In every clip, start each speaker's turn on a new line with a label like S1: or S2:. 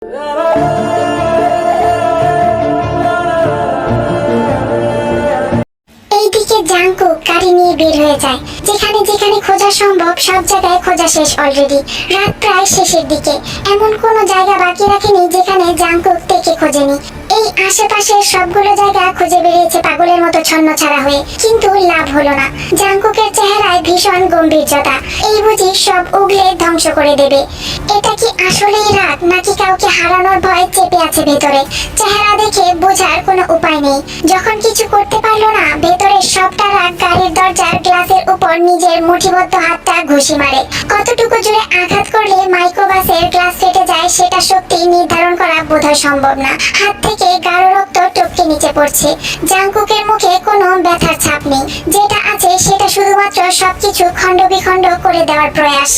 S1: এইদিকে জাংকুক গাড়ি নিয়ে বের হয়ে যায়। যেখানে যেখানে খোঁজা সম্ভব সব জায়গায় খোঁজা শেষ অলরেডি। রাত প্রায় শেষের দিকে। এমন কোনো জায়গা বাকি রাখেনি যেখানে জাংকুক টেকে খোঁজেনি। এই আশেপাশের সবগুলো জায়গা খুঁজে বেরিয়েছে পাগলের মতো ছন্নছাড়া হয়ে, কিন্তু লাভ হলো না। জাংকুকের চেহারায় ভীষণ গম্ভীর্যতা। এই বুঝি সব উগলে ধ্বংস করে দেবে। এটা কি আসলেই রাগ, নাকি কাউকে হারানোর ভয় চেপে আছে ভেতরে? চেহারা দেখে বোঝার কোনো উপায় নেই। যখন কিছু করতে পারলো না, ভেতরে সবটা রাগ গাড়ির দরজার গ্লাসের উপর নিজের মুঠিবদ্ধ হাতটা ঘুষি মারে। কতটুকু জোরে আঘাত করলে মাইক্রোবাসের গ্লাস ফেটে যায় সেটা সত্যি নির্ধারণ করা বোধহয় সম্ভব না। হাত থেকে গাঢ় রক্ত টপকে নিচে পড়ছে। জাংকুকের মুখে কোনো ব্যথার ছাপ নেই। যেটা আছে সেটা শুধুমাত্র সবকিছু খণ্ডবিখণ্ড করে দেওয়ার প্রয়াস।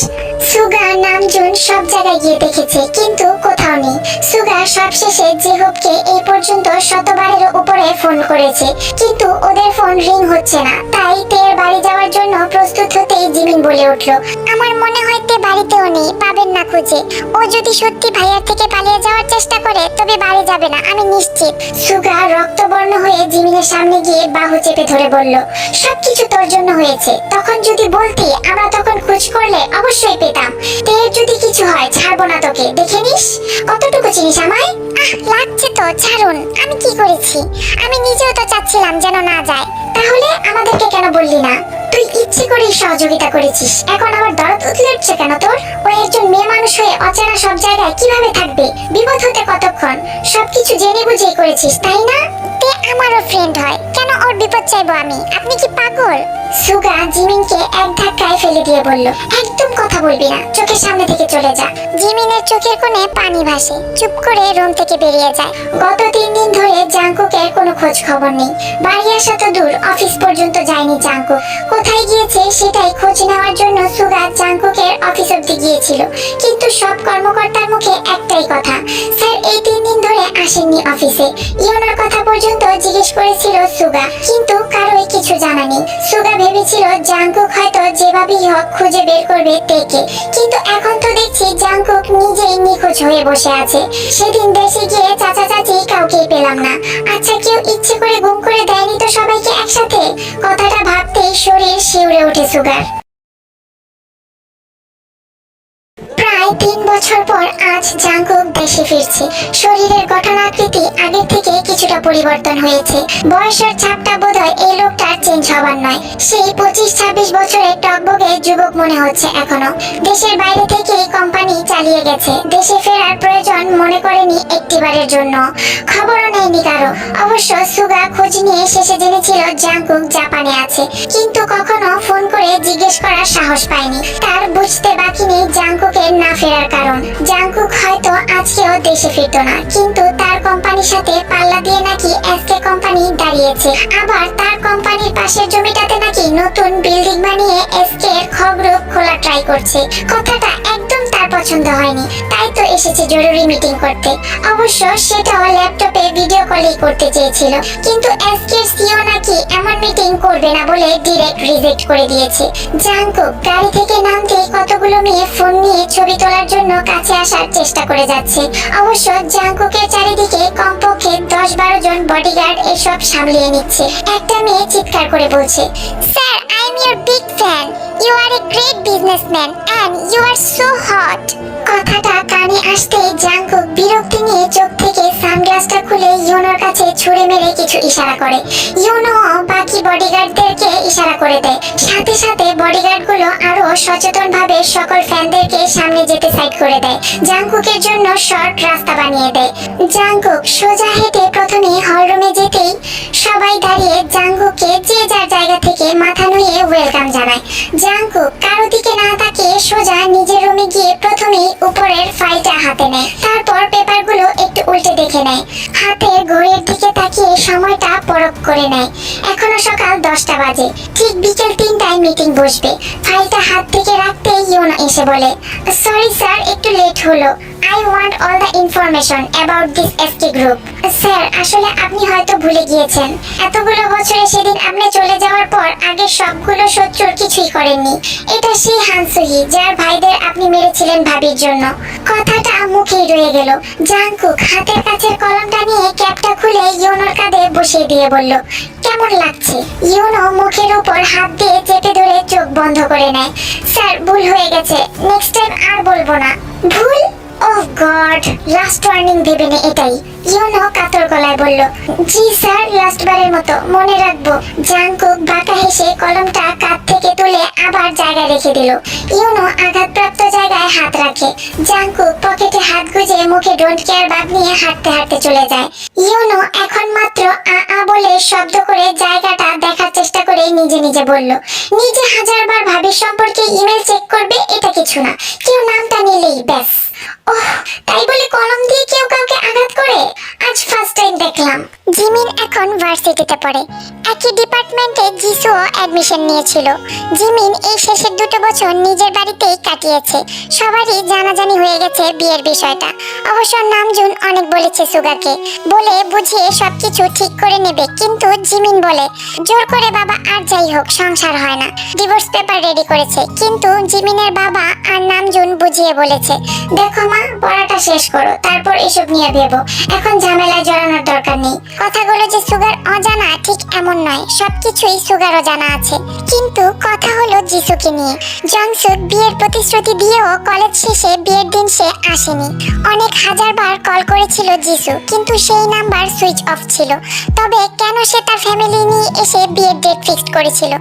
S1: সুগা, নামজুন সব জায়গায় গিয়ে দেখেছে, কিন্তু কোথাও নেই। সুগা সবশেষে জেহবকে এই পর্যন্ত শতবারেরও উপরে ফোন করেছে, কিন্তু ওদের ফোন রিং হচ্ছে না। তাই তের বাড়ি যাওয়ার জন্য প্রস্তুত হতেই জিমিন বলে উঠল, আমার মনে হয় তে বাড়িতেও নেই, পাবেন না খুঁজে। ও যদি সত্যি ভাইয়ার থেকে পালিয়ে যাওয়ার চেষ্টা করে তবে বাড়ি যাবে না, আমি নিশ্চিত। সুগা রক্তবর্ণ হয়ে জিমিনের সামনে গিয়ে বাহু চেপে ধরে বলল, সবকিছু তোর জন্য হয়েছে। তখন যদি বলতি, আমরা তখন খোঁজ করলে অবশ্যই পেতাম। তের যদি কিছু হয় ছাড়বো না তোকে, দেখে নিস। কতটুকু চিনিস আমায়? লাগছে তো, ছাড়ুন। আমি কি করেছি? আমি নিজেও তো চাচ্ছিলাম যেন না যায়। তাহলে আমাদেরকে কেন বললি না? তুই ইচ্ছে করেই সহযোগিতা করেছিস। এখন আবার দরদ উঠলে উঠছে কেন তোর? ও একজন মেয়ে মানুষ হয়ে অচেনা সব জায়গায় কিভাবে থাকবে? বিপদ হতে কতক্ষণ? সবকিছু জেনে বুঝেই করেছিস, তাই না? তে আমারও ফ্রেন্ড হয়, কেন ওর বিপদ চাইবো আমি? আপনি কি পাগল? সুগা জিমিনকে এক ধাক্কায় ফেলে দিয়ে বলল, একদম কথা বলবি না, চোখের সামনে থেকে চলে যা। জিমিনের চোখের কোণে পানি ভাসে। চুপ করে রুম থেকে বেরিয়ে যায়। গত 3 দিন ধরে জাংকুকের কোনো খোঁজ খবর নেই। বাড়ি আসা তো দূর, অফিস পর্যন্ত যায়নি জাংকুক। কোথায় গিয়েছে সেটাই খোঁজ নেওয়ার জন্য সুগা জাংকুকের অফিস অব্দি গিয়েছিল, কিন্তু সব কর্মকর্তার মুখে একটাই কথা, স্যার এই 3 দিন ধরে আসেননি অফিসে। ইওনার কথা পর্যন্ত জিজ্ঞেস করেছিল সুগা, কিন্তু কারোই কিছু জানা নেই। সুগা ভেবেছিল জাংকুক হয়তো যেভাবেই হোক খুঁজে বের করবে তেকে, কিন্তু এখন তো দেখছি জাংকুক নিজেই নিখোঁজ হয়ে বসে আছে। সেদিন দেশে গিয়ে চাচা চাচি কাউকেই পেলাম না। আচ্ছা, কেউ ইচ্ছে করে গুম করে দেয়নি তো সবাইকে একসাথে? কথাটা ভাবতেই শরীর শিউরে ওঠে সুগার। প্রায় 3 বছর পর আজ জাংকুক দেশে ফিরছে। শরীরের গঠনাকৃতি আগের থেকে কিছুটা পরিবর্তন হয়েছে। বয়সের ছাপটা বোধহয় এই লোকটার চেঞ্জ হবার নয়। সেই 25-26 বছরের টকবগে যুবক মনে হচ্ছে এখনো। দেশের বাইরে থেকে কোম্পানি চালিয়ে গেছে। দেশে ফেরার প্রয়োজন মনে করেনি একটিবারের জন্য। খবরও নেয়নি কারো। অবশ্য সুগা খোঁজ নিয়ে শেষে জেনেছিল জাংকুক জাপানে আছে, কিন্তু কখনো ফোন করে জিজ্ঞেস করার সাহস পায়নি। তার বুঝতে বাকি নেই জাংকুকের না ফেরার কারণ। জাংকুক হয়তো আজকেও দেশে ফিরতো না, কিন্তু তার কোম্পানির সাথে পাল্লা দিয়ে নাকি এসকে কোম্পানি দাঁড়িয়েছে। আবার তার কোম্পানির পাশের জমিটাতে নাকি নতুন বিল্ডিং বানিয়ে এসকে এর খ গ্রুপ খোলা ট্রাই করছে। কথাটা একদম তার পছন্দ হয়নি, তাই তো এসেছে জরুরি মিটিং করতে। অবশ্য সেটাও ল্যাপটপে ভিডিও কলেই করতে চেয়েছিল, কিন্তু এসকে সিও নাকি এমন মিটিং করবে না বলে ডিরেক্ট রিজেক্ট করে দিয়েছে। জাংকুক গাড়ি থেকে নামতেই কতগুলো মেয়ে ফোন নিয়ে ছবি তোলার জন্য কাছে আসার চেষ্টা করে যাচ্ছে। অবশ্য জাংকুকের চারিদিকে কমপক্ষে 10-12 জন বডিগার্ড এসব সামলিয়ে নিচ্ছে। একটা মেয়ে চিৎকার করে বলছে, sir I am your big fan, you are a great businessman and you are so hot. কথাটা কানে আসতেই জাংকুক বিরক্তি নিয়ে চোখ থেকে সানগ্লাসটা খুলে ইউনোর কাছে ছুঁড়ে মেরে কিছু ইশারা করে। ইউনো বাকি বডিগার্ডদেরকে ইশারা করে দেয়। সাথে সাথে বডিগার্ডগুলো আরো সচেতনভাবে সকল ফ্যানদেরকে সামনে যেতে সাইড করে দেয়। জাংকুকের জন্য শর্ট রাস্তা বানিয়ে দেয়। জাংকুক সোজা হেঁটে প্রথমে হলরুমে যেতেই সবাই দাঁড়িয়ে জাংকুককে যে যার জায়গা থেকে মাথা নুয়ে ওয়েলকাম জানায়। জাংকুক কারো দিকে না তাকিয়ে সোজা নিজের রুমে গিয়ে প্রথমেই উপরের ফাইলটা হাতে নেয়। তারপর পেপারগুলো একটু উল্টে দেখে নেয়। হাতের ঘড়ির দিকে তাকিয়ে সময়টা পরখ করে নেয়। এখনো সকাল 10টা বাজে। ঠিক বিকেল 3টায় মিটিং বসবে। ফাইলটা হাত থেকে রাখতেই ইউনো এসে বলে, সরি স্যার একটু লেট হলো। I want all the information about this SK group. Sir, আসলে আপনি হয়তো ভুলে গিয়েছেন, এতগুলো বছরে সেদিন আপনি চলে যাওয়ার পর আগের সবগুলো শত্রুর কিছুই করেননি। এটা সেই হানসুহি যার ভাইদের আপনি মেরেছিলেন ভাবির জন্য। কথাটা মুখেই রয়ে গেল। জাংকুক হাতের কাছের কলমটা নিয়ে ক্যাপটা খুলে ইয়োনোর কাঁধে বসিয়ে দিয়ে বলল, কেমন লাগছে? ইয়োনো মুখের উপর হাত দিয়ে চেপে ধরে চোখ বন্ধ করে নেয়। স্যার, ভুল হয়ে গেছে, নেক্সট টাইম আর বলবো না। ভুল? ওহ গড, লাস্ট ওয়ার্নিং দেবেন এটাই? ইয়োনো কাতর গলায় বলল, জি স্যার, লাস্ট বারের মতো মনে রাখবো। জাংকুক বাঁকা হেসে কলমটা কাঁধ থেকে তুলে আবার জায়গায় রেখে দিল। ইয়োনো আঘাতপ্রাপ্ত জায়গায় হাত রাখে। জাংকুক পকেটে হাত গুজে মুখে ডোন্ট কেয়ার ভাব নিয়ে হাঁটতে হাঁটতে চলে যায়। ইয়োনো এখন মাত্র আ বলে শব্দ করে জায়গাটা দেখার চেষ্টা করে নিজে নিজে বলল, নিজে হাজারবার ভাবির সম্পর্কে ইমেল চেক করবে এটা কিছু না, কেউ নামটা নিলেই ব্যাস। ওহ, তাই বলে কলম দিয়ে কেউ কাউকে আঘাত করে? আজ ফার্স্ট টাইম দেখলাম। জিমিন এখন ভার্সিটিতে পড়ে। একই ডিপার্টমেন্টে জিসুও অ্যাডমিশন নিয়েছিল। জিমিন এই শেষের 2 বছর নিজের বাড়িতেই কাটিয়েছে। সবারই জানাজানি হয়ে গেছে বিয়ের বিষয়টা। অবশ্য নামজুন অনেক বলেছে সুগাকে, বলে বুঝিয়ে সবকিছু ঠিক করে নেবে, কিন্তু জিমিন বলে জোর করে বাবা আর যাই হোক সংসার হয় না। ডিভোর্স পেপার রেডি করেছে, কিন্তু জিমিনের বাবা আর নামজুন বুঝিয়ে বলেছে, দেখো মা, পড়াটা শেষ করো, তারপর এসব নিয়ে ভেবো, এখন ঝামেলায় জড়ানোর দরকার নেই। কথাগুলো যে সুগার অজানা ঠিক এমন নয়, সবকিছুই সুগারও জানা আছে। কিন্তু কথা হলো জিসুকে নিয়ে। জংসুক বিয়ের প্রতিশ্রুতি দিয়েও কলেজ শেষে বিয়ের দিন সে আসেনি। অনেক হাজারবার কল করেছিল জিসু, কিন্তু সেই নাম্বার সুইচ অফ ছিল। তবে কেন সে তার ফ্যামিলি নিয়ে এসে বিয়ের ডেট ফিক্সড করেছিল?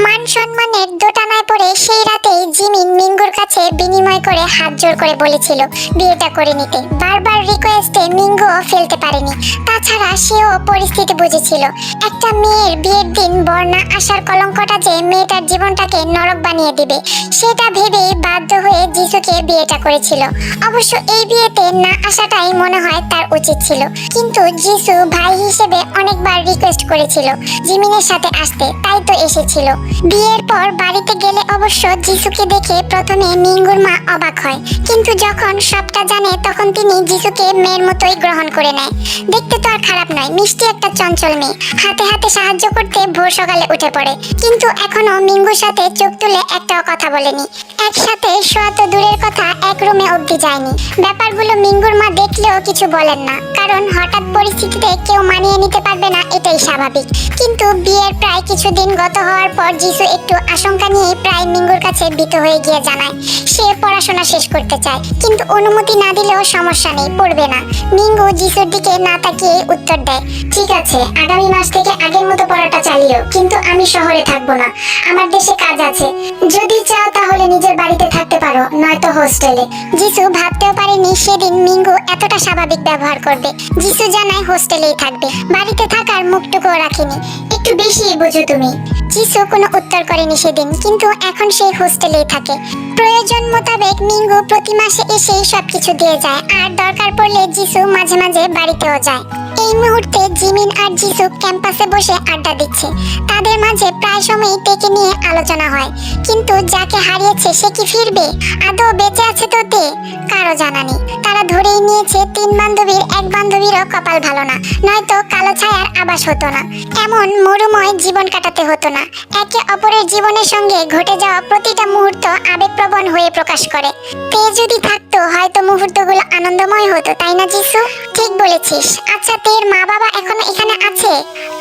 S1: মান সম্মানের দোটানায় পড়ে সেই রাতেই জিমিন মিঙ্গুর কাছে বিনিময় করে হাত জোর করে বলেছিল বিয়েটা করে নিতে। বারবার রিকোয়েস্টে মিঙ্গুও ফেলতে পারেনি। তাছাড়া সেও পরিস্থিতি বুঝেছিল, একটা মেয়ের বিয়ের দিন বর্ণা আসার কলঙ্কটা যে মেয়েটার জীবনটাকে নরক বানিয়ে দিবে, সেটা ভেবেই বাধ্য হয়ে জিসুকে বিয়েটা করেছিল। অবশ্য এই বিয়েতে না আসাটাই মনে হয় তার উচিত ছিল, কিন্তু জিসু ভাই হিসেবে অনেকবার রিকোয়েস্ট করেছিল জিমিনের সাথে আসতে, তাই তো এসেছিল। বিয়ের পর বাড়িতে গেলে অবশ্য জিসুকে দেখে প্রথমে মিঙ্গুর মা অবাক হয়, কিন্তু যখন সবটা জানে তখন তিনি জিসুকে মেয়ের মতোই গ্রহণ করে নেয়। দেখতে তো আর খারাপ নয়, মিষ্টি একটা চঞ্চল মেয়ে, হাতে হাতে সাহায্য করতে ভোর সকালে উঠে পড়ে, কিন্তু এখনো মিঙ্গুর সাথে চোখ তুলে একটাও কথা বলেনি। একসাথে শোয়া তো দূরের কথা, এক রুমে অবধি যায়নি। ব্যাপারগুলো মিঙ্গুর মা দেখলেও কিছু বলেন না, কারণ হঠাৎ পরিস্থিতিতে কেউ মানিয়ে নিতে পারবে না, এটাই স্বাভাবিক। কিন্তু বিয়ের প্রায় কিছুদিন গত হওয়ার পর জিসু একটু আশঙ্কা নিয়ে প্রায় মিঙ্গুর কাছে ভীত হয়ে গিয়ে জানায় সে পড়াশোনা শেষ করতে চায়, কিন্তু অনুমতি না দিলেও সমস্যা নেই, পড়বে না। মিঙ্গু জিসুর দিকে না তাকিয়ে উত্তর দেয়, ঠিক আছে, আগামী মাস থেকে আগের মতো পড়াটা চালিও, কিন্তু আমি শহরে থাকবো না, আমার দেশে কাজ আছে। যদি চাও তাহলে নিজের বাড়িতে থাকতে পারো, নয়তো হোস্টেলে। জিসু ভাবতেও পারেনি সেদিন মিঙ্গু এতটা স্বাভাবিক ব্যবহার করবে। জিসু জানায় হোস্টেলেই থাকবে, বাড়িতে থাকার মুখটুকুও রাখেনি। একটু বেশি বুঝো তুমি। জিসু কোনো উত্তর করেনি সেদিন, কিন্তু এখন সে হোস্টেলেই থাকে। প্রয়োজন মোতাবেক মিঙ্গু প্রতি মাসে এসেই সবকিছু দিয়ে যায়, আর দরকার পড়লে জিসু মাঝে মাঝে বাড়িতেও যায়। এই মুহূর্তে জিমিন আর জিসু ক্যাম্পাসে বসে আড্ডা দিচ্ছে। তাদের মাঝে প্রায় সময়ই তেকে নিয়ে আলোচনা হয়, কিন্তু যাকে হারিয়েছে সে কি ফিরবে? আদৌ বেঁচে আছে তো তে? কারো জানা নেই। তারা ধরেই নিয়েছে 3 বান্ধবীর এক বান্ধবীরও কপাল ভালো না, নয়তো কালো ছায়ার আবাস হতো না, এমন মরুময় জীবন কাটাতে হতো না। একে অপরের জীবনের সঙ্গে ঘটে যাওয়া প্রতিটা মুহূর্ত আবেগপ্রবণ হয়ে প্রকাশ করে। তে যদি থাকতো হয়তো মুহূর্তগুলো আনন্দময় হতো, তাই না জিসু? ঠিক বলেছিস। আচ্ছা, তের মা বাবা এখনো এখানে আছে?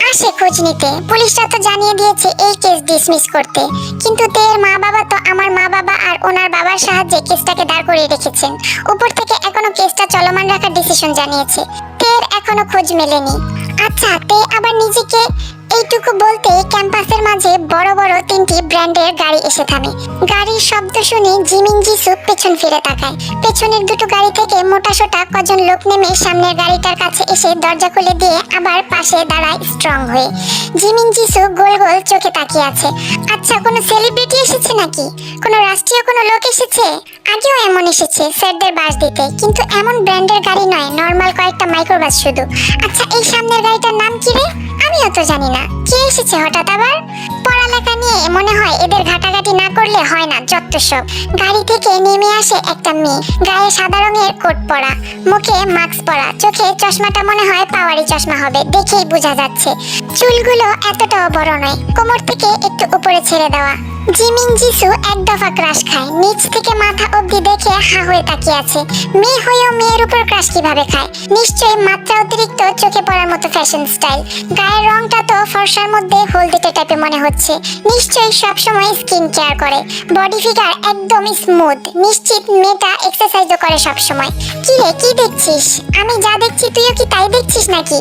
S1: আসে খোঁজ নিতে, পুলিশরা তো জানিয়ে দিয়েছে এই কেস ডিসমিস করতে, কিন্তু তের মা বাবা তো আমার মা বাবা আর ওনার বাবার সাহায্যে কেসটাকে দাঁড় করিয়ে রেখেছেন। উপর থেকে এখনো কেসটা চলমান রাখার ডিসিশন জানিয়েছে। তের এখনো খোঁজ মেলেনি। আচ্ছা, তে আবার নিজেকে এইটুকু বলতে ক্যাম্পাসের মাঝে বড় বড় 3টি ব্র্যান্ডের গাড়ি এসে থামে। গাড়ির শব্দ শুনে জিমিন জিসু পেছন ফিরে তাকায়। পেছনের 2টো গাড়ি থেকে মোটাসোটা কজন লোক নেমে সামনের গাড়িটার কাছে এসে দরজা খুলে দিয়ে আবার পাশে দাঁড়ায় স্ট্রং হয়ে। জিমিন জিসু গোল গোল চোখে তাকিয়ে আছে। আচ্ছা, কোনো সেলিব্রিটি এসেছে নাকি? কোনো রাষ্ট্রীয় কোনো লোক এসেছে? আগেও এমন এসেছে স্যারদের বাস দিতে, কিন্তু এমন ব্র্যান্ডের গাড়ি নয়, নর্মাল কয়েকটা মাইক্রোবাস শুধু। আচ্ছা, এই সামনের গাড়িটার নাম কি রে? আমিও তো জানি না কে এসেছে হঠাৎ আবার। পড়ালেখা নিয়ে মনে হয় এদের ঘাটাঘাটি না করলে হয় না, যত সব। গাড়ি থেকে নেমে আসে একটা মেয়ে, গায়ে সাদা রঙের কোট পরা, মুখে মাস্ক পরা, চোখে চশমাটা মনে হয় পাওয়ারি চশমা হবে, দেখেই বোঝা যাচ্ছে। চুলগুলো এতটাও বড় নয়, কোমর থেকে একটু উপরে ছেড়ে দেওয়া। জিমিন জিসু এক দফা ক্রাশ খায়, নিচ থেকে মাথা অবধি দেখে হা হয়ে তাকিয়ে আছে। মেয়ে হয়েও মেয়ের উপর ক্রাশ কিভাবে খায়? নিশ্চয়ই মাত্রা অতিরিক্ত চোখে পড়ার মতো ফ্যাশন স্টাইল। গায়ের রংটা তো ফর্সার মধ্যে হলদেটে টাইপে মনে হচ্ছে। নিশ্চয়ই সবসময় স্কিন কেয়ার করে। বডি ফিগার একদম স্মুথ, নিশ্চিত মেয়েটা এক্সারসাইজও করে সবসময়। কি রে, কি দেখছিস? আমি যা দেখছি তুইও কি তাই দেখছিস নাকি?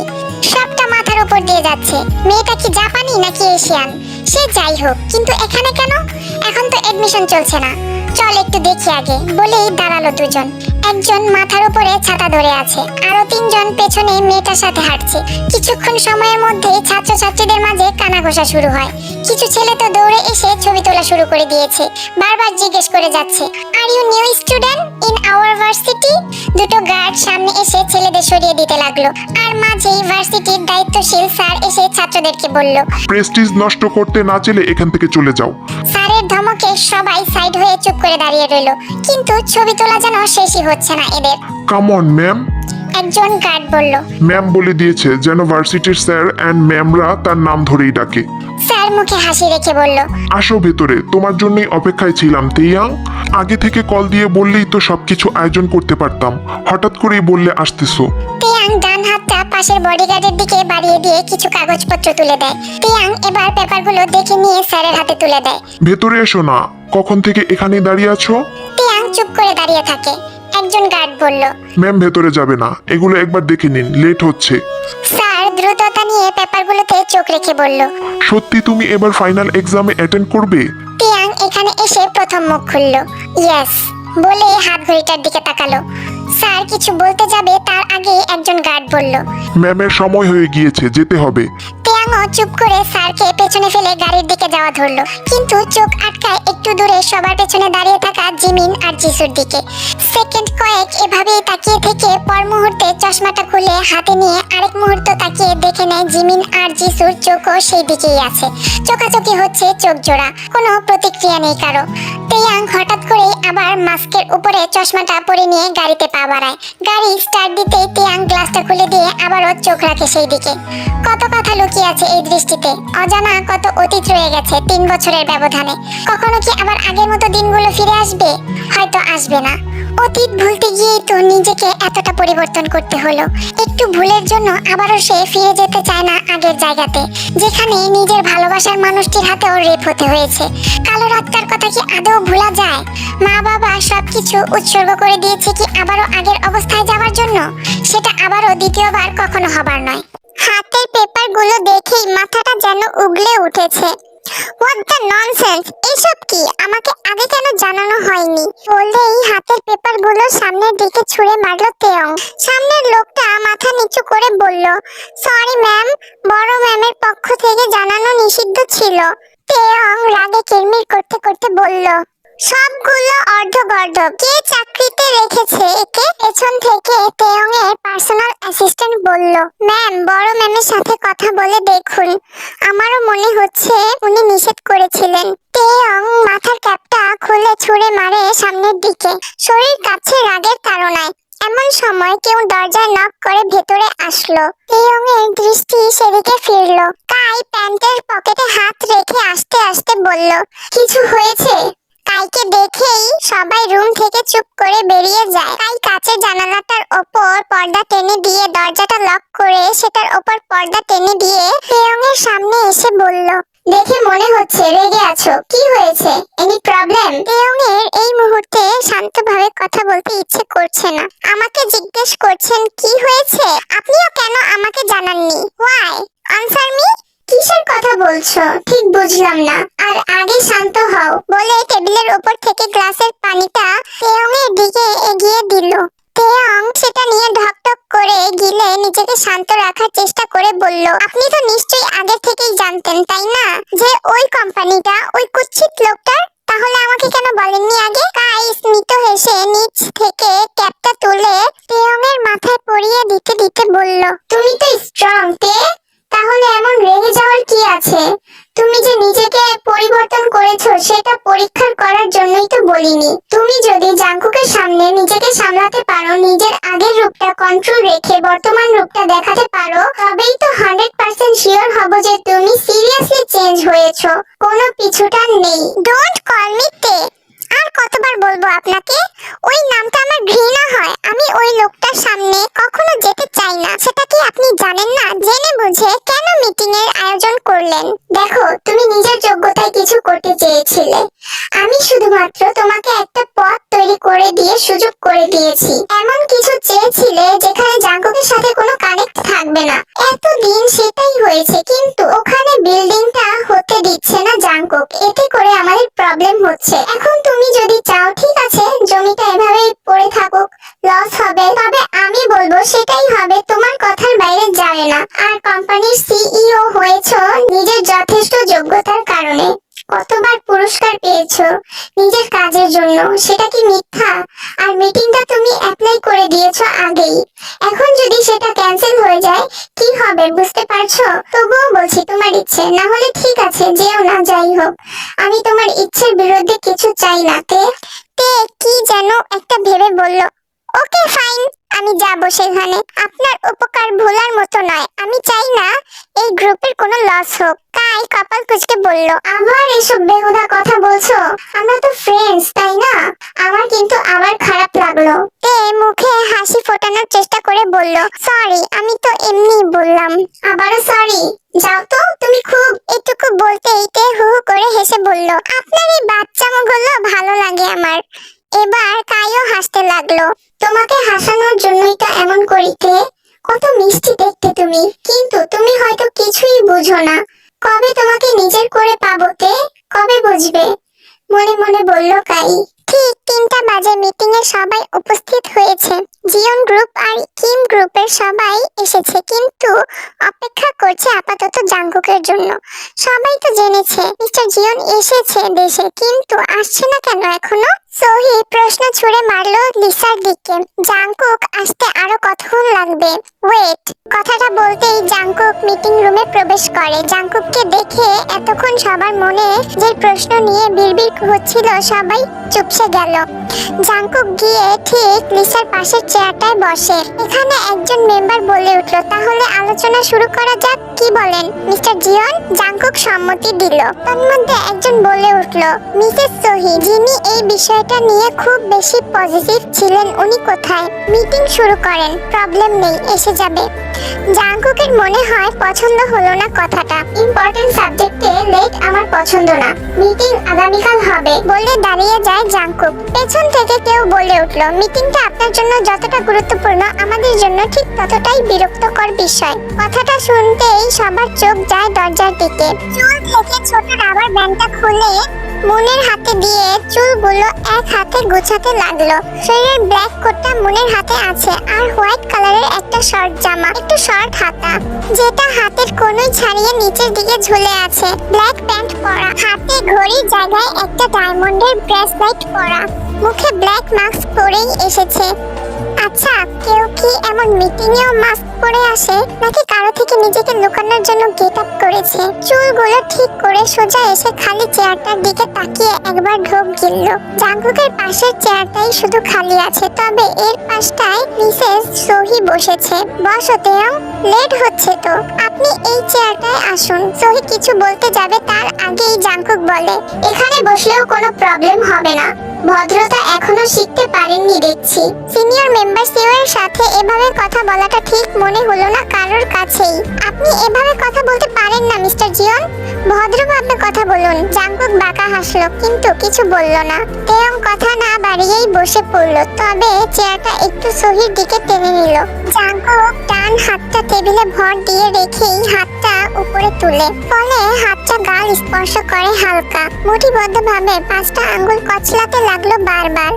S1: সবটা মাথার উপর দিয়ে যাচ্ছে। মেয়েটা কি জাপানি নাকি এশিয়ান? সে যাই হোক, কিন্তু এখানে কেন? এখন তো এডমিশন চলছে না, চল একটু দেখি আগে বলেই দাঁড়ালো দুজন। একজন মাথার উপরে ছাতা ধরে আছে, আরো তিনজন পেছনে মেয়েটার সাথে হাঁটছে। কিছুক্ষণ সময়ের মধ্যে ছাত্রছাত্রীদের মাঝে কানাঘোষা শুরু হয়। কিছু ছেলে তো দৌড়ে এসে ছবি তোলা শুরু করে দিয়েছে, বারবার জিজ্ঞেস করে যাচ্ছে, are you new student in our varsity? দুটো গার্ড সামনে এসে ছেলেদের সরিয়ে দিতে লাগলো, আর মাঝেই ভার্সিটির দায়িত্বশীল স্যার এসে ছাত্রদেরকে বলল,
S2: প্রেস্টিজ নষ্ট করতে না চাইলে এখান থেকে চলে যাও।
S1: স্যারের ধমকে সবাই সাইড হয়ে চুপ করে দাঁড়িয়ে রইল, কিন্তু ছবি তোলা যেন শেষই হচ্ছে না এদের।
S2: Come on ma'am.
S1: একজন গার্ড বলল,
S2: ম্যাম বলে দিয়েছে যেন ভার্সিটির স্যার অ্যান্ড ম্যামরা তার নাম ধরেই ডাকে।
S1: স্যার মুখে হাসি রেখে বলল,
S2: আসো ভেতরে, তোমার জন্যই অপেক্ষায় ছিলাম তেয়াং। আগে থেকে কল দিয়ে বললেই তো সবকিছু আয়োজন করতে পারতাম, হঠাৎ করেই বললে আসতেছো।
S1: তিয়াং ডান হাতটা পাশের বডিগার্ডের দিকে বাড়িয়ে দিয়ে কিছু কাগজপত্র তুলে দেয়। তিয়াং এবার পেপারগুলো দেখে নিয়ে স্যারের হাতে তুলে দেয়।
S2: ভেতরে এসো না, কখন থেকে এখানেই দাঁড়িয়ে আছো?
S1: তিয়াং চুপ করে দাঁড়িয়ে থাকে। একজন গার্ড বলল,
S2: ম্যাম ভেতরে যাবে না, এগুলো একবার দেখে নিন, লেট হচ্ছে।
S1: স্যার দ্রুততা নিয়ে পেপারগুলোতে চোখ রেখে বলল,
S2: সত্যি তুমি এবার ফাইনাল এক্সামে অ্যাটেন্ড করবে?
S1: তিয়াং এখানে এসে প্রথম মুখ খুলল। ইয়েস বলে হাত ঘড়িটার দিকে তাকালো। স্যার কিছু বলতে যাবে তার আগে একজন গার্ড বলল,
S2: ম্যামের সময় হয়ে গিয়েছে, যেতে হবে।
S1: তিয়াংও চুপ করে স্যারকে পেছনে ফেলে গাড়ির দিকে যাওয়া ধরলো, কিন্তু চোখ আটকায় একটু দূরে সবার পেছনে দাঁড়িয়ে থাকা জিমিন আর জিসুর দিকে। সেকেন্ড কয়েক এভাবেই তাকিয়ে থেকে পর মুহূর্তে চশমাটা খুলে হাতে নিয়ে আরেক মুহূর্ত তাকিয়ে দেখে নেয় জিমিন আর জিসুর চোখও সেই দিকেই আছে। চোখাচোখি হচ্ছে চোখ জোড়া, কোনো প্রতিক্রিয়া নেই কারো। তিয়াং হঠাৎ করেই আবার মাস্কের উপরে চশমাটা পরে নিয়ে গাড়িতে পা বাড়ায়। গাড়ি স্টার্ট দিতেই তিয়াং গ্লাসটা খুলে দিয়ে আবারও চোখ রাখে সেই দিকে। কত কথা লুকিয়ে আছে এই দৃষ্টিতে, অজানা কত অতীত রয়ে গেছে 3 বছরের ব্যবধানে। কখনো কি আবার আগের মতো দিনগুলো ফিরে আসবে? হয়তো আসবে না। অতীত ভুলতে গিয়েই তো নিজেকে এতটা পরিবর্তন করতে হলো। একটু ভুলের জন্য আবারও সে ফিরে যেতে চায় না আগের জায়গাতে, যেখানে নিজের ভালোবাসার মানুষটির হাতেও রেপ হতে হয়েছে। কালো রাতটার কথা কি আদৌ ভোলা যায়? মা বাবা সবকিছু উৎসর্গ করে দিয়েছে কি আবারও আগের অবস্থায় যাওয়ার জন্য? সেটা আবারও দ্বিতীয়বার কখনো হবার নয়। হাতের পেপারগুলো দেখেই মাথাটা যেন উগলে উঠেছে। What the nonsense! এসব কি? আমাকে আগে কেন জানানো হয়নি? বলেই হাতের পেপারগুলো সামনের দিকে ছুঁড়ে মারলো তেয়ং। সামনের লোকটা মাথা নিচু করে বলল, সরি ম্যাম, বড় ম্যামের পক্ষ থেকে জানানো নিষিদ্ধ ছিল। তেয়ং রাগে কিরমির করতে করতে বলল, সবগুলো অর্ধগর্ধব। কে চাকরিতে রেখেছে একে? পেছন থেকে তেয়ং এর পার্সোনাল অ্যাসিস্ট্যান্ট বলল, ম্যাম বড় ম্যামের সাথে কথা বলে দেখুন, আমারও মনে হচ্ছে উনি নিষেধ করেছিলেন। তেয়ং মাথার ক্যাপটা খুলে ছুঁড়ে মারে সামনের দিকে, শরীর কাছে রাগের তাড়নায়। এমন সময় কেউ দরজায় নক করে ভেতরে আসলো। তেয়ং এর দৃষ্টি সেদিকে ফিরলো। কাই প্যান্টের পকেটে হাত রেখে আস্তে আস্তে বলল, কিছু হয়েছে? কাইকে দেখেই সবাই রুম থেকে চুপ করে বেরিয়ে যায়। কাই কাচের জানালাটার ওপর পর্দা টেনে দিয়ে দরজাটা লক করে সেটার ওপর পর্দা টেনে দিয়ে তেয়ং এর সামনে এসে বলল, দেখে মনে হচ্ছে রেগে আছো, কি হয়েছে? Any problem? তেয়ং এর এই মুহূর্তে শান্তভাবে কথা বলতে ইচ্ছে করছে না। আমাকে জিজ্ঞেস করছেন কি হয়েছে? আপনিও কেন আমাকে জানাননি? হোয়াই? Answer me? কিসের কথা বলছো ঠিক বুঝলাম না। আর আগে শান্ত হও বলে টেবিলের উপর থেকে গ্লাসের পানিটা তেয়ং এর দিকে এগিয়ে দিল। তেয়ং সেটা নিয়ে ঢকঢক করে গিলে নিজেকে শান্ত রাখার চেষ্টা করে বলল, আপনি তো নিশ্চয়ই আগে থেকেই জানতেন তাই না, যে ওই কোম্পানিটা ওই কুৎসিত লোকটার? তাহলে আমাকে কেন বলেননি আগে? কাই স্মিত হেসে নিচ থেকে ক্যাপটা তুলে তেয়ং এর মাথায় পরিয়ে দিতে দিতে বলল, তুমি তো স্ট্রং তে, তাহলে তাহলে এমন রেগে যাওয়ার কি আছে? তুমি যে নিজেকে পরিবর্তন করেছো সেটা পরীক্ষা করার জন্যই তো বলিনি। তুমি যদি জাঙ্কুকের সামনে নিজেকে সামলাতে পারো, নিজের আগের রূপটা কন্ট্রোল রেখে বর্তমান রূপটা দেখাতে পারো, তবেই তো 100% শিওর হব যে তুমি সিরিয়াসলি চেঞ্জ হয়েছো, কোনো পিছুটান নেই। ডোন্ট কল মি তে। আর কতবার বলবো আপনাকে, ওই নামটা আমার ঘৃণা হয়। আমি ওই লোকটার সামনে কখনো যেতে চাই না। সেটা কি আপনি জানেন না? জেনে বুঝে কেন মিটিং এর আয়োজন করলেন? দেখো, তুমি নিজের যোগ্যতায় কিছু করতে চেয়েছিলে, আমি শুধুমাত্র তোমাকে একটা পথ তৈরি করে দিয়ে সুযোগ করে দিয়েছি। এমন কিছু চেয়েছিলে যেখানে জাঙ্কুকের সাথে কোনো কানেক্ট থাকবে না। এতদিন সেটাই হয়েছে, কিন্তু ওখানে বিল্ডিংটা হতে দিচ্ছে না জাঙ্কুক। এতে করে আমাদের প্রবলেম হচ্ছে। এখন তুমি যদি চাও, ঠিক আছে, জমিটা এভাবেই পড়ে থাকুক, লস হবে, তবে আমি বলবো সেটাই হবে, তোমার কথার বাইরে যায় না। আর কোম্পানির সিইও হয়েছো নিজের যথেষ্ট যোগ্যতার কারণে। কতবার পুরস্কার পেয়েছো নিজের কাজের জন্য, সেটা কি মিথ্যা? আর মিটিংটা তুমি অ্যাপ্লাই করে দিয়েছো আগেই। এখন যদি সেটা ক্যান্সেল হয়ে যায় কি হবে বুঝতে পারছো? তবুও বলছি তোমার ইচ্ছে, না হলে ঠিক আছে, যেও না। যাই হোক, আমি তোমার ইচ্ছের বিরুদ্ধে কিছু চাই না। তে কি যেন একটা ভেবে বলল। ওকে ফাইন, আমি যাব সেখানে। আপনার উপকার ভোলার মতো নয়। আমি চাই না এই গ্রুপের কোনো লস হোক। কাই কপাল কুঁচকে বলল, আবার এসব বেহুদা কথা বলছো? আমরা তো ফ্রেন্ডস, তাই না? আমার কিন্তু আবার খারাপ লাগলো। তে মুখে হাসি ফোটানোর চেষ্টা করে বলল, সরি, আমি তো এমনি বললাম। আবারও সরি? যাও তো, তুমি খুব। এটুকু বলতেই তে হু হু করে হেসে বলল, আপনার এই বাচ্চামোগুলো ভালো লাগে আমার। এবার কাইও হাসতে লাগলো। তোমাকে হাসানোর জন্যই তো এমন করিতে। কত মিষ্টি দেখতে তুমি, কিন্তু তুমি হয়তো কিছুই বুঝো না। কবে তোমাকে নিজের করে পাবো তে, কবে বুঝবে? মনে মনে বলল কাই। ঠিক 3টা বাজে মিটিং এ সবাই উপস্থিত হয়েছে। জিয়ন গ্রুপ আর কিম গ্রুপের সবাই এসেছে, কিন্তু অপেক্ষা করছে আপাতত জাঙ্কুকের জন্য। সবাই তো জেনেছে মিস্টার জিয়ন এসেছে দেশে, কিন্তু আসছে না কেন এখনো? সোহি প্রশ্ন ছুড়ে মারলো লিসার দিকে। জাঙ্কুক আসতে আরো কতক্ষণ লাগবে? ওয়েট। কথাটা বলতেই জাঙ্কুক মিটিং রুমে প্রবেশ করে। জাঙ্কুককে দেখে এতক্ষণ সবার মনে যে প্রশ্ন নিয়ে বিড়বিড় হচ্ছিল, সবাই চুপসে গেল। জাঙ্কুক গিয়ে ঠিক লিসার পাশের চেয়ারটায় বসে। এখানে একজন মেম্বার বলে উঠলো, তাহলে আলোচনা শুরু করা যাক, কি বলেন মিস্টার জিয়ন? জাঙ্কুক সম্মতি দিল। তন্মধ্যে একজন বলে উঠলো, মিসেস সোহি, যিনি এই বিষয়টা নিয়ে খুব বেশি পজিটিভ ছিলেন, উনি কোথায়? মিটিং শুরু করেন, প্রবলেম নেই, এসে যাবে। জাঙ্কুকের মনে হয় পছন্দ হলো না কথাটা। ইম্পর্টেন্ট সাবজেক্টে লেট আমার পছন্দ না। মিটিং আগামীকাল হবে বলে দাঁড়িয়ে যায় জাঙ্কুক। পেছন থেকে কেউ বলে উঠলো, মিটিংটা আপনার জন্য যতটা গুরুত্বপূর্ণ আমাদের জন্য ঠিক ততটাই বিরক্তকর বিষয়। কথাটা শুনতেই সবার চোখ যায় দরজার দিকে। চুল থেকে ছোট রাবার ব্যান্ডটা খুলে মুনের হাতে দিয়ে চুলগুলো এক হাতে গোছাতে লাগলো। শরীরের ব্ল্যাক কোটটা মুনের হাতে আছে, আর হোয়াইট কালারের একটা শর্ট জামা, একটু শর্ট হাতা, যেটা হাতের কোনোই ছাড়িয়ে নিচের দিকে ঝুলে আছে। ব্ল্যাক প্যান্ট পরা, হাতে ঘড়ির জায়গায় একটা ডায়মন্ডের ব্রেসলেট পরা, মুখে ব্ল্যাক মাস্ক পরেই এসেছে। আচ্ছা, কেউ কি এমন মিটিং এও মাস্ক পরে আসে, নাকি কারো থেকে নিজেকে লুকানোর জন্য গেট আপ করেছে? চুলগুলো ঠিক করে সোজা এসে খালি চেয়ারটার দিকে তাকিয়ে একবার ঢোক গিলল। জাঙ্কুকের পাশের চেয়ারটাই শুধু খালি আছে, তবে এর পাশটায় মিসেস সোহি বসেছে। বসো তেয়ং, লেট হচ্ছে তো, আপনি এই চেয়ারটায় আসুন। সোহি কিছু বলতে যাবে তার আগেই জাঙ্কুক বলে, এখানে বসলেও কোনো প্রবলেম হবে না, ভদ্রতা এখনো শিখতে পারেননি দেখছি। সিনিয়র মেম্বার সিও এর সাথে এভাবে কথা বলাটা ঠিক মনে হলো না কারোর কাছেই। আপনি এভাবে কথা বলতে পারেন না মিস্টার জিয়ন, ভদ্রভাবে কথা বলুন। জাঙ্কুক বাঁকা হাসলো, কিন্তু কিছু বলল না। তেয়ং কথা না বাড়িয়েই বসে পড়লো, তবে চেয়ারটা একটু সোহির দিকে টেনে নিল। জাঙ্কুক ডান হাতটা টেবিলে ভর দিয়ে রেখেই হাতটা উপরে তুলে, ফলে হাতটা গাল স্পর্শ করে হালকা। মুঠিবদ্ধভাবে 5টা আঙ্গুল কচলাতে লাগলো বারবার।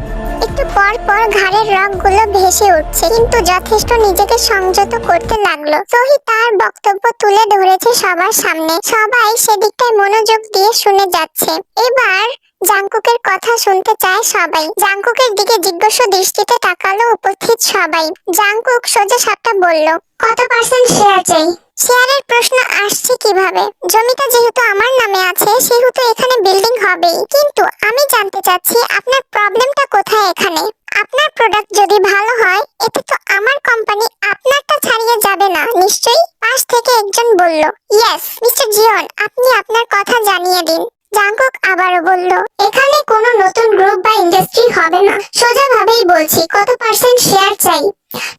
S1: একটু পর পর ঘাড়ের রগগুলো ভেসে উঠছে, কিন্তু যথেষ্ট নিজেকে সংযত করতে লাগলো। সোহি তার বক্তব্য তুলে ধরেছে সবার সামনে, সবাই সেদিকটায় মনোযোগ দিয়ে শুনে যাচ্ছে। এবার জাঙ্কুকের কথা শুনতে চায় সবাই। জাঙ্কুকের দিকে জিজ্ঞাসা দৃষ্টিতে তাকালো উপস্থিত সবাই। জাঙ্কুক সোজা সাপটা বলল, কত % শেয়ার চাই? শেয়ারের প্রশ্ন আসছে কিভাবে? জমিটা যেহেতু আমার নামে আছে সেহেতু এখানে বিল্ডিং হবেই। কিন্তু আমি জানতে চাচ্ছি আপনার প্রবলেমটা কোথায় এখানে? আপনার প্রোডাক্ট যদি ভালো হয় এতে তো আমার কোম্পানি আপনারটা ছাড়িয়ে যাবে না নিশ্চয়ই? পাশ থেকে একজন বলল, ইয়েস মিস্টার জিওন, আপনি আপনার কথা জানিয়ে দিন। জাংকুক আবারও বলল, এখানে কোনো নতুন গ্রুপ বা ইন্ডাস্ট্রি হবে না। সোজাভাবেই বলছি, কত পার্সেন্ট শেয়ার চাই?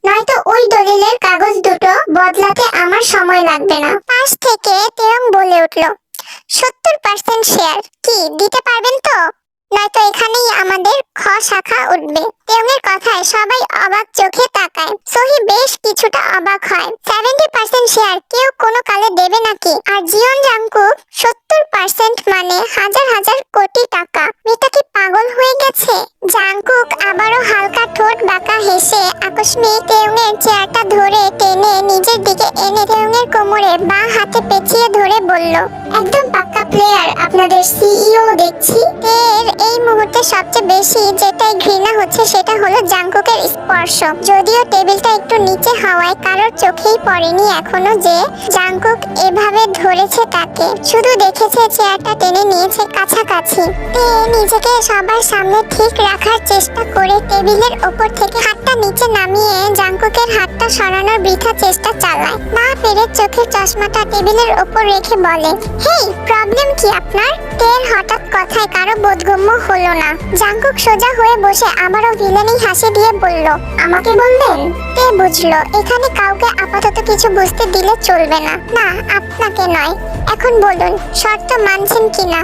S1: নয়তো ওই দলিলের কাগজ দুটো বদলাতে আমার সময় লাগবে না। পাশ থেকে তেয়ং বলে উঠল, 70% শেয়ার কি দিতে পারবেন তো? নয়তো এখানেই আমাদের শাখা উঠবে। তেয়ংয়ের কথায় সবাই অবাক চোখে তাকায়। সোহি বেশ কিছুটা অবাক হয়। 70% শেয়ার কেউ কোনো কালে দেবে নাকি? আর জিওন জাংকুক 70% মানে হাজার হাজার কোটি টাকা। মেয়েটা কি পাগল হয়ে গেছে? জাংকুক আবারও হালকা ঠোঁট বাঁকা হেসে আকস্মিক তেয়ংয়ের চেয়ারটা ধরে টেনে নিজের দিকে এনে তেয়ংয়ের কোমরে বাঁ হাতে পেঁচিয়ে ধরে বলল, একদম পাক্কা প্লেয়ার আপনাদের সিইও দেখছি। এর এই মুহূর্তে সবচেয়ে বেশি যেটাই ঘৃণা হচ্ছে সেটা হলো জাংকুকের স্পর্শ। যদিও টেবিলটা একটু নিচে হওয়ায় কারোর চোখেই পড়েনি এখনো যে জাংকুক এভাবে ধরেছে তাকে। শুধু দেখেছে চেয়ারটা টেনে নিয়েছে কাছাকাছি। তে নিজেকে সবার সামনে ঠিক রাখার চেষ্টা করে টেবিলের ওপর থেকে হাতটা নিচে নামিয়ে জাংকুকের হাতটা সরানোর বৃথা চেষ্টা চালায়। না পেরে চোখের চশমাটা টেবিলের ওপর রেখে বলে, হেই, প্রবলেম কি আপনার? তের হঠাৎ কথায় কারো বোধগম্য হলো না। জাংকুক সোজা হয়ে বসে আবারও ভিলেনি হাসি দিয়ে বলল, আমাকে বলবেন? তে বুঝলো এখানে কাউকে আপাতত কিছু বুঝতে দিলে চলবে না। না, আপনাকে নয়। এখন বলুন শর্ত মানছেন কিনা?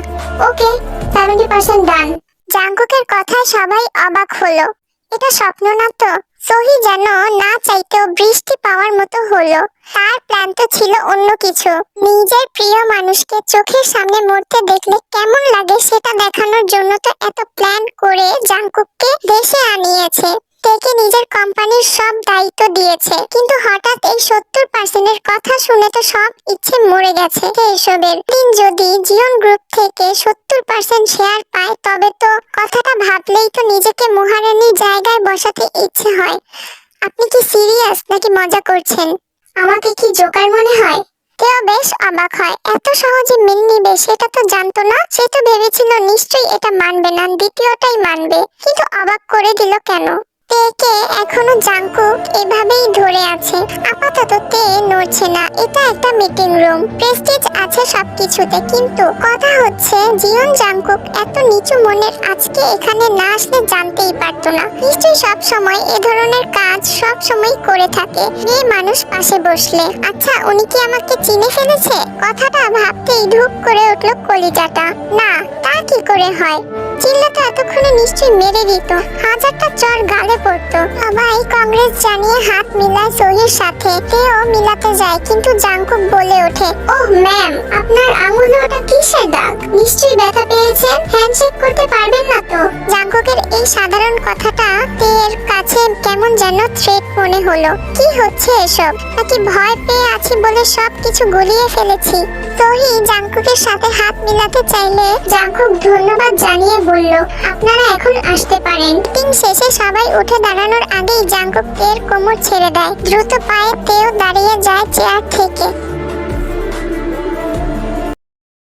S1: ওকে, 70% ডান। জাংকুকের কথায় সবাই অবাক হলো। এটা স্বপ্ন না তো? সোহি যেন না চাইতেও বৃষ্টি পাওয়ার মতো হলো। তার প্ল্যান তো ছিল অন্য কিছু। নিজের প্রিয় মানুষকে চোখের সামনে মরতে দেখলে কেমন লাগে সেটা দেখানোর জন্য তো এত প্ল্যান করে জাংকুককে দেশে আনিয়েছে। তেকে নিজের কোম্পানির সব দায়িত্ব দিয়েছে। কিন্তু হঠাৎ এই 70% কথা শুনে তো সব ইচ্ছে মরে গেছে এসবের। দিন যদি জিওন গ্রুপ থেকে 70% শেয়ার পায় তবে তো কথাটা ভাবলেই তো নিজেকে মহারানীর জায়গায় বসাতে ইচ্ছে হয়। আপনি কি সিরিয়াস নাকি মজা করছেন? আমাকে কি জোকার মনে হয়? তেও বেশ অবাক হয়। এত সহজে মেনে নিবে সেটা তো জানতো না। সে তো ভেবেছিল নিশ্চয়ই এটা মানবে না, দ্বিতীয়টাই মানবে। কিন্তু অবাক করে দিল কেন? তেকে এখনো জাংকুক এভাবেই ধরে আছে। আপাতত তে নড়ছে না। এটা একটা মিটিং রুম, প্রেস্টিজ আছে সবকিছুতে। কিন্তু কথা হচ্ছে জিওন জাংকুক এত নিচু মনের আজকে এখানে না আসলে জানতেই পারতো না। নিশ্চয়ই সব সময় এ ধরনের কাজ সব সময় করে থাকে মেয়ে মানুষ পাশে বসলে। আচ্ছা, উনি কি আমাকে চিনে ফেলেছে? কথাটা ভাবতেই ধুপ করে উঠলো কলিজাটা। না, তা কি করে হয়? চিল্লাটা এতক্ষণে নিশ্চয়ই মেরে দিত, হাজারটা চর গালে পড়তো। সবাই কংগ্রেস জানিয়ে হাত মিলায় সোহির সাথে। তেও মিলাতে যায় কিন্তু জাংকুক বলে ওঠে, ওহ ম্যাম, আপনার আঙুলে ওটা কিসের দাগ? নিশ্চয়ই ব্যথা পেয়েছেন। হ্যান্ডশেক করতে পারবেন না তো? জাংকুকের এই সাধারণ কথাটা তের কাছে কেমন যেন থ্রেট মনে হলো। কি হচ্ছে এসব? নাকি ভয় পেয়ে আছি বলে সব কিছু গুলিয়ে ফেলেছি? সোহি জাংকুকের সাথে হাত মিলাতে চাইলে জাংকুক ধন্যবাদ জানিয়ে বলল, আপনারা এখন আসতে পারেন। মিটিং শেষে সবাই উঠে দাঁড়ানোর আগেই জাংকুক তের কোমর ছেড়ে দেয়। দ্রুত পায়ে তেও দাঁড়িয়ে যায় চেয়ার থেকে।